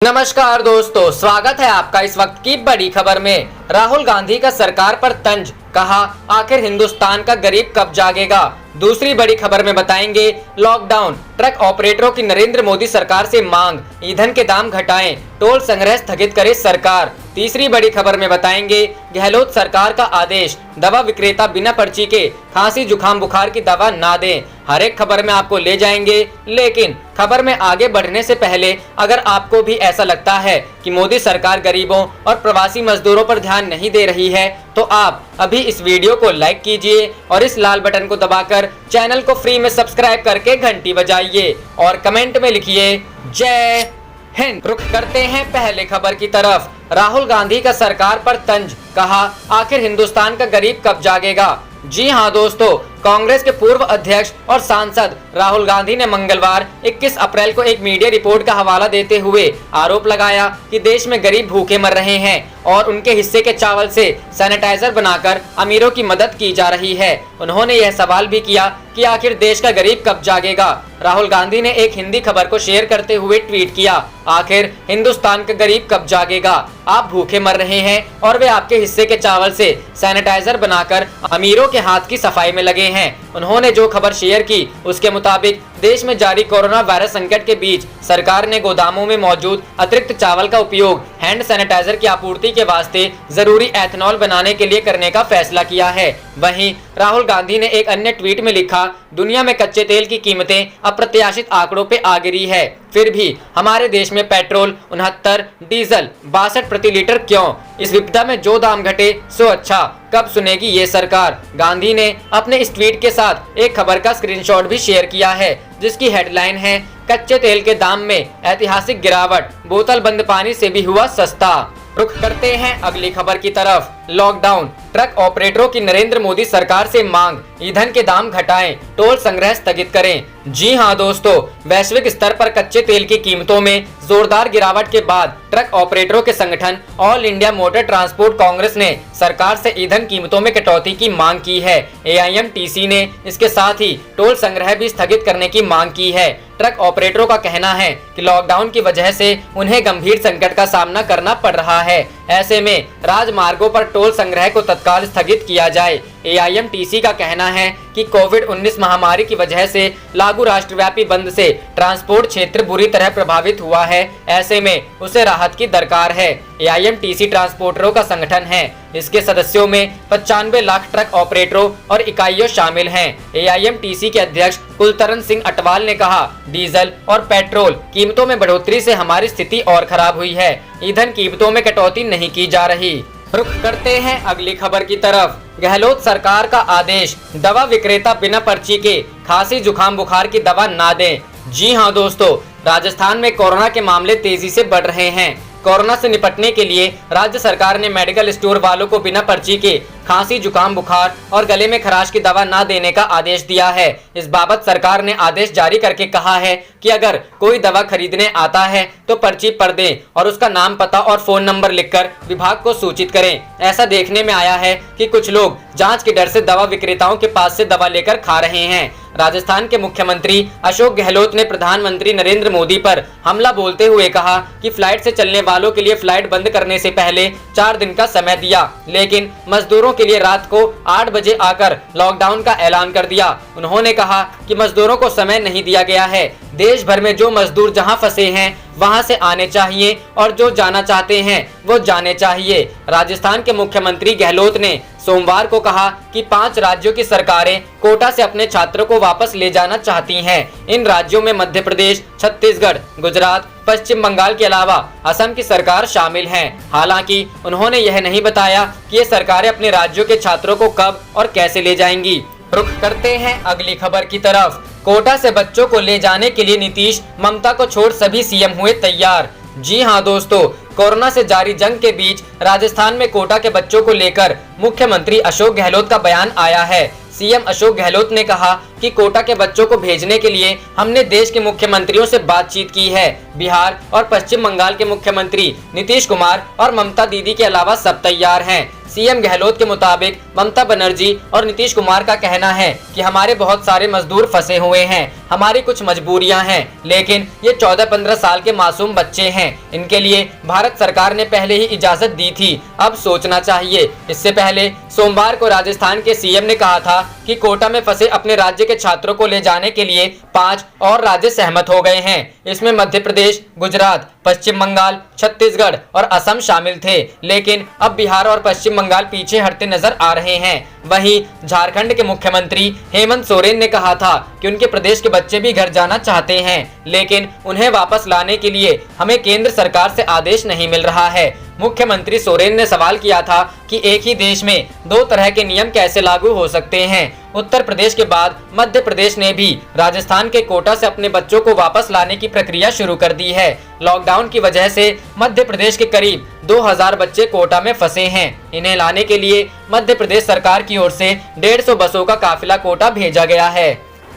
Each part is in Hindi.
नमस्कार दोस्तों, स्वागत है आपका इस वक्त की बड़ी खबर में। राहुल गांधी का सरकार पर तंज, कहा आखिर हिंदुस्तान का गरीब कब जागेगा। दूसरी बड़ी खबर में बताएंगे लॉकडाउन, ट्रक ऑपरेटरों की नरेंद्र मोदी सरकार से मांग, ईंधन के दाम घटाएं, टोल संग्रह स्थगित करे सरकार। तीसरी बड़ी खबर में बताएंगे गहलोत सरकार का आदेश, दवा विक्रेता बिना पर्ची के खांसी जुकाम बुखार की दवा ना दें। हर एक खबर में आपको ले जाएंगे, लेकिन खबर में आगे बढ़ने से पहले अगर आपको भी ऐसा लगता है कि मोदी सरकार गरीबों और प्रवासी मजदूरों पर ध्यान नहीं दे रही है, तो आप अभी इस वीडियो को लाइक कीजिए और इस लाल बटन को दबाकर चैनल को फ्री में सब्सक्राइब करके घंटी बजाइए और कमेंट में लिखिए जय हिंद। रुख करते हैं पहले खबर की तरफ। राहुल गांधी का सरकार पर तंज, कहा आखिर हिंदुस्तान का गरीब कब जागेगा। जी हां दोस्तों, कांग्रेस के पूर्व अध्यक्ष और सांसद राहुल गांधी ने मंगलवार 21 अप्रैल को एक मीडिया रिपोर्ट का हवाला देते हुए आरोप लगाया कि देश में गरीब भूखे मर रहे हैं और उनके हिस्से के चावल से सैनिटाइजर बनाकर अमीरों की मदद की जा रही है। उन्होंने यह सवाल भी किया कि आखिर देश का गरीब कब जागेगा। राहुल गांधी ने एक हिंदी खबर को शेयर करते हुए ट्वीट किया, आखिर हिंदुस्तान का गरीब कब जागेगा। आप भूखे मर रहे हैं और वे आपके हिस्से के चावल से सैनिटाइजर बनाकर अमीरों के हाथ की सफाई में लगे हैं। उन्होंने जो खबर शेयर की उसके मुताबिक देश में जारी कोरोना वायरस संकट के बीच सरकार ने गोदामों में मौजूद अतिरिक्त चावल का उपयोग हैंड सैनिटाइजर की आपूर्ति के वास्ते जरूरी एथेनॉल बनाने के लिए करने का फैसला किया है। वहीं राहुल गांधी ने एक अन्य ट्वीट में लिखा, दुनिया में कच्चे तेल की कीमतें अप्रत्याशित आंकड़ों पे आ गिरी है, फिर भी हमारे देश में पेट्रोल 69, डीजल 62 प्रति लीटर क्यों। इस विपदा में जो दाम घटे सो अच्छा, कब सुनेगी ये सरकार। गांधी ने अपने इस ट्वीट के साथ एक खबर का स्क्रीनशॉट भी शेयर किया है जिसकी हेडलाइन है, कच्चे तेल के दाम में ऐतिहासिक गिरावट, बोतल बंद पानी से भी हुआ सस्ता। रुख करते हैं अगली खबर की तरफ। लॉकडाउन, ट्रक ऑपरेटरों की नरेंद्र मोदी सरकार से मांग, ईंधन के दाम घटाएं, टोल संग्रह स्थगित करें। जी हां दोस्तों, वैश्विक स्तर पर कच्चे तेल की कीमतों में जोरदार गिरावट के बाद ट्रक ऑपरेटरों के संगठन all India motor transport Congress ने सरकार से ईंधन कीमतों में कटौती की मांग की है। AIMTC ने इसके साथ ही टोल संग्रह भी स्थगित करने की मांग की है। ट्रक ऑपरेटरों का कहना है कि लॉकडाउन की वजह से उन्हें गंभीर संकट का सामना करना पड़ रहा है। ऐसे में राजमार्गों पर टोल संग्रह को तत्काल स्थगित किया जाए। AIMTC का कहना है कि कोविड-19 महामारी की वजह से लागू राष्ट्रव्यापी बंद से ट्रांसपोर्ट क्षेत्र बुरी तरह प्रभावित हुआ है। ऐसे में उसे राहत की दरकार है। AIMTC ट्रांसपोर्टरों का संगठन है। इसके सदस्यों में 95 लाख ट्रक ऑपरेटरों और इकाइयों शामिल हैं। AIMTC के अध्यक्ष कुलतरन सिंह अटवाल ने कहा, डीजल और पेट्रोल कीमतों में बढ़ोतरी से हमारी स्थिति और खराब हुई है। ईंधन कीमतों में कटौती नहीं की जा रही। रुख करते हैं अगली खबर की तरफ। गहलोत सरकार का आदेश, दवा विक्रेता बिना पर्ची के खांसी जुकाम बुखार की दवा ना दें। जी हां दोस्तों, राजस्थान में कोरोना के मामले तेजी से बढ़ रहे हैं। कोरोना से निपटने के लिए राज्य सरकार ने मेडिकल स्टोर वालों को बिना पर्ची के खांसी जुकाम बुखार और गले में खराश की दवा ना देने का आदेश दिया है। इस बाबत सरकार ने आदेश जारी करके कहा है कि अगर कोई दवा खरीदने आता है तो पर्ची पर दें और उसका नाम, पता और फोन नंबर लिखकर विभाग को सूचित करें। ऐसा देखने में आया है कि कुछ लोग जांच के डर से दवा विक्रेताओं के पास से दवा लेकर खा रहे हैं। राजस्थान के मुख्यमंत्री अशोक गहलोत ने प्रधानमंत्री नरेंद्र मोदी पर हमला बोलते हुए कहा कि फ्लाइट से चलने वालों के लिए फ्लाइट बंद करने से पहले 4 दिन का समय दिया, लेकिन मजदूरों के लिए रात को 8 बजे आकर लॉकडाउन का ऐलान कर दिया। उन्होंने कहा कि मजदूरों को समय नहीं दिया गया है। देश भर में जो मजदूर जहां फंसे हैं वहां से आने चाहिए और जो जाना चाहते हैं वो जाने चाहिए। राजस्थान के मुख्यमंत्री गहलोत ने सोमवार को कहा कि 5 राज्यों की सरकारें कोटा से अपने छात्रों को वापस ले जाना चाहती हैं। इन राज्यों में मध्य प्रदेश, छत्तीसगढ़, गुजरात, पश्चिम बंगाल के अलावा असम की सरकार शामिल हैं। हालांकि उन्होंने यह नहीं बताया कि ये सरकारें अपने राज्यों के छात्रों को कब और कैसे ले जाएंगी। रुख करते हैं अगली खबर की तरफ। कोटा से बच्चों को ले जाने के लिए नीतीश, ममता को छोड़ सभी CM हुए तैयार। जी हां दोस्तों, कोरोना से जारी जंग के बीच राजस्थान में कोटा के बच्चों को लेकर मुख्यमंत्री अशोक गहलोत का बयान आया है। CM अशोक गहलोत ने कहा कि कोटा के बच्चों को भेजने के लिए हमने देश के मुख्यमंत्रियों से बातचीत की है। बिहार और पश्चिम बंगाल के मुख्यमंत्री नीतीश कुमार और ममता दीदी के अलावा सब तैयार हैं। सीएम गहलोत के मुताबिक ममता बनर्जी और नीतीश कुमार का कहना है कि हमारे बहुत सारे मजदूर फंसे हुए हैं, हमारी कुछ मजबूरियां हैं, लेकिन ये 14-15 साल के मासूम बच्चे हैं, इनके लिए भारत सरकार ने पहले ही इजाजत दी थी, अब सोचना चाहिए। इससे पहले सोमवार को राजस्थान के सीएम ने कहा था कि कोटा में फंसे अपने राज्य के छात्रों को ले जाने के लिए 5 और राज्य सहमत हो गए हैं। इसमें मध्य प्रदेश, गुजरात, पश्चिम बंगाल, छत्तीसगढ़ और असम शामिल थे, लेकिन अब बिहार और पश्चिम बंगाल पीछे हटते नजर आ रहे हैं। वहीं झारखंड के मुख्यमंत्री हेमंत सोरेन ने कहा था कि उनके प्रदेश के बच्चे भी घर जाना चाहते हैं, लेकिन उन्हें वापस लाने के लिए हमें केंद्र सरकार से आदेश नहीं मिल रहा है। मुख्यमंत्री सोरेन ने सवाल किया था कि एक ही देश में 2 तरह के नियम कैसे लागू हो सकते हैं। उत्तर प्रदेश के बाद मध्य प्रदेश ने भी राजस्थान के कोटा से अपने बच्चों को वापस लाने की प्रक्रिया शुरू कर दी है। लॉकडाउन की वजह से मध्य प्रदेश के करीब 2000 बच्चे कोटा में फंसे हैं। इन्हें लाने के लिए मध्य प्रदेश सरकार की ओर से 150 बसों का काफिला कोटा भेजा गया है।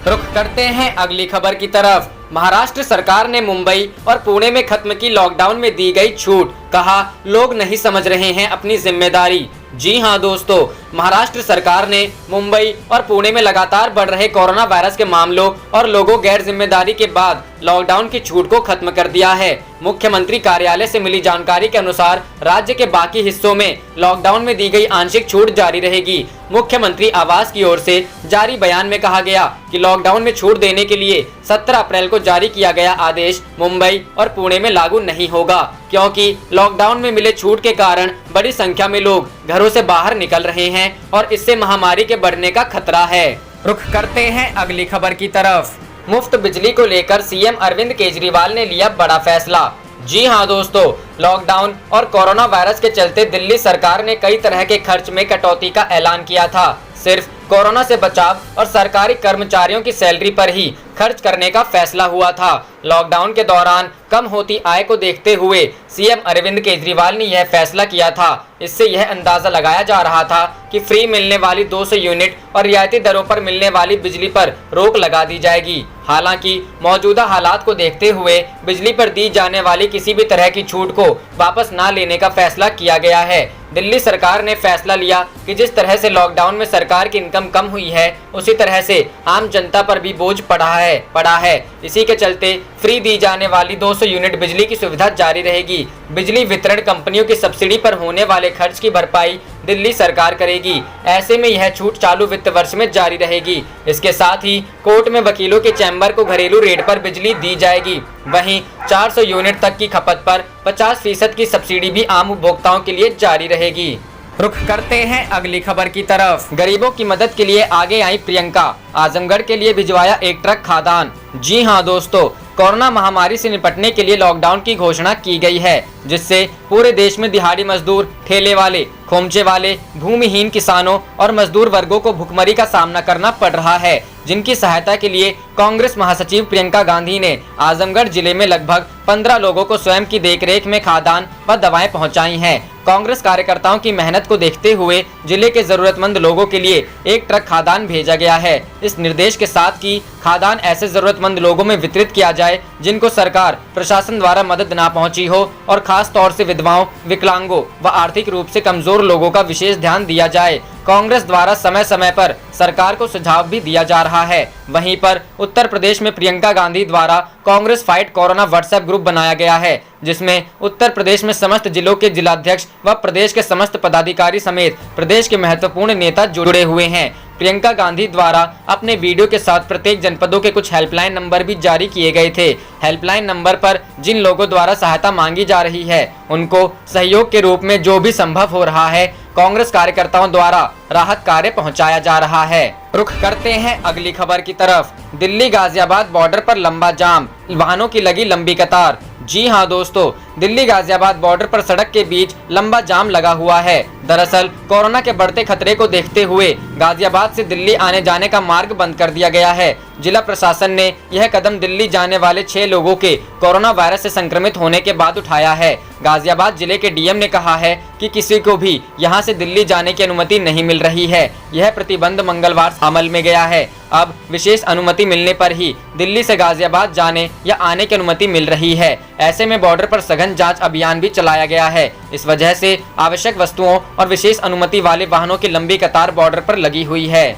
रुख करते हैं अगली खबर की तरफ। महाराष्ट्र सरकार ने मुंबई और पुणे में खत्म की लॉकडाउन में दी गई छूट, कहा लोग नहीं समझ रहे हैं अपनी जिम्मेदारी। जी हां दोस्तों, महाराष्ट्र सरकार ने मुंबई और पुणे में लगातार बढ़ रहे कोरोना वायरस के मामलों और लोगों गैर जिम्मेदारी के बाद लॉकडाउन की छूट को खत्म कर दिया है। मुख्यमंत्री कार्यालय से मिली जानकारी के अनुसार राज्य के बाकी हिस्सों में लॉकडाउन में दी गई आंशिक छूट जारी रहेगी। मुख्यमंत्री आवास की ओर से जारी बयान में कहा गया कि लॉकडाउन में छूट देने के लिए 17 अप्रैल को जारी किया गया आदेश मुंबई और पुणे में लागू नहीं होगा, क्योंकि लॉकडाउन में मिले छूट के कारण बड़ी संख्या में लोग घरों से बाहर निकल रहे हैं और इससे महामारी के बढ़ने का खतरा है। रुख करते हैं अगली खबर की तरफ। मुफ्त बिजली को लेकर सीएम अरविंद केजरीवाल ने लिया बड़ा फैसला। जी हां दोस्तों, लॉकडाउन और कोरोना वायरस के चलते दिल्ली सरकार ने कई तरह के खर्च में कटौती का ऐलान किया था। सिर्फ कोरोना से बचाव और सरकारी कर्मचारियों की सैलरी पर ही खर्च करने का फैसला हुआ था। लॉकडाउन के दौरान कम होती आय को देखते हुए सीएम अरविंद केजरीवाल ने यह फैसला किया था। इससे यह अंदाजा लगाया जा रहा था कि फ्री मिलने वाली 200 यूनिट और रियायती दरों पर मिलने वाली बिजली पर रोक लगा दी जाएगी। हालांकि मौजूदा हालात को देखते हुए बिजली पर दी जाने वाली किसी भी तरह की छूट को वापस न लेने का फैसला किया गया है। दिल्ली सरकार ने फैसला लिया कि जिस तरह से लॉकडाउन में सरकार की इनकम कम हुई है, उसी तरह से आम जनता पर भी बोझ पड़ा है। इसी के चलते फ्री दी जाने वाली 200 यूनिट बिजली की सुविधा जारी रहेगी। बिजली वितरण कंपनियों की सब्सिडी पर होने वाले खर्च की भरपाई दिल्ली सरकार करेगी। ऐसे में यह छूट चालू वित्त वर्ष में जारी रहेगी। इसके साथ ही कोर्ट में वकीलों के चैम्बर को घरेलू रेट पर बिजली दी जाएगी। वहीं 400 यूनिट तक की खपत पर 50% की सब्सिडी भी आम उपभोक्ताओं के लिए जारी रहेगी। रुख करते हैं अगली खबर की तरफ। गरीबों की मदद के लिए आगे आई प्रियंका, आजमगढ़ के लिए भिजवाया एक ट्रक खाद्यान्न। जी हां दोस्तों, कोरोना महामारी से निपटने के लिए लॉकडाउन की घोषणा की गई है, जिससे पूरे देश में दिहाड़ी मजदूर, ठेले वाले, खोमचे वाले, भूमिहीन किसानों और मजदूर वर्गों को भुखमरी का सामना करना पड़ रहा है, जिनकी सहायता के लिए कांग्रेस महासचिव प्रियंका गांधी ने आजमगढ़ जिले में लगभग 15 लोगों को स्वयं की देखरेख में खाद्यान्न व दवाएं पहुंचाई हैं। कांग्रेस कार्यकर्ताओं की मेहनत को देखते हुए जिले के जरूरतमंद लोगों के लिए एक ट्रक खाद्यान्न भेजा गया है। इस निर्देश के साथ कि खाद्यान्न ऐसे जरूरतमंद लोगों में वितरित किया जाए जिनको सरकार प्रशासन द्वारा मदद ना पहुंची हो, और खास तौर से विधवाओं, विकलांगों व आर्थिक रूप से कमजोर लोगों का विशेष ध्यान दिया जाए। कांग्रेस द्वारा समय समय पर सरकार को सुझाव भी दिया जा रहा है। वहीं पर उत्तर प्रदेश में प्रियंका गांधी द्वारा Congress fight corona WhatsApp group बनाया गया है, जिसमें उत्तर प्रदेश में समस्त जिलों के जिलाध्यक्ष व प्रदेश के समस्त पदाधिकारी समेत प्रदेश के महत्वपूर्ण नेता जुड़े हुए हैं। प्रियंका गांधी द्वारा अपने वीडियो के साथ प्रत्येक जनपदों के कुछ हेल्पलाइन नंबर भी जारी किए गए थे। हेल्पलाइन नंबर पर जिन लोगों द्वारा सहायता मांगी जा रही है, उनको सहयोग के रूप में जो भी संभव हो रहा है, कांग्रेस कार्यकर्ताओं द्वारा राहत कार्य पहुंचाया जा रहा है। रुख करते हैं अगली खबर की तरफ। दिल्ली गाजियाबाद बॉर्डर पर लंबा जाम, वाहनों की लगी लंबी कतार। जी हां दोस्तों, दिल्ली गाजियाबाद बॉर्डर पर सड़क के बीच लंबा जाम लगा हुआ है। दरअसल कोरोना के बढ़ते खतरे को देखते हुए गाजियाबाद से दिल्ली आने जाने का मार्ग बंद कर दिया गया है। जिला प्रशासन ने यह कदम दिल्ली जाने वाले 6 लोगों के कोरोना वायरस से संक्रमित होने के बाद उठाया है। गाजियाबाद जिले के डीएम ने कहा है कि किसी को भी यहां से दिल्ली जाने की अनुमति नहीं मिल रही है। यह प्रतिबंध मंगलवार अमल में गया है। अब विशेष अनुमति मिलने पर ही दिल्ली से गाजियाबाद जाने या आने की अनुमति मिल रही है। ऐसे में बॉर्डर पर सघन जांच अभियान भी चलाया गया है। इस वजह से आवश्यक वस्तुओं और विशेष अनुमति वाले वाहनों की लंबी कतार बॉर्डर पर लगी हुई है।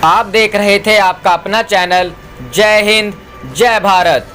आप देख रहे थे आपका अपना चैनल जय हिंद जय भारत।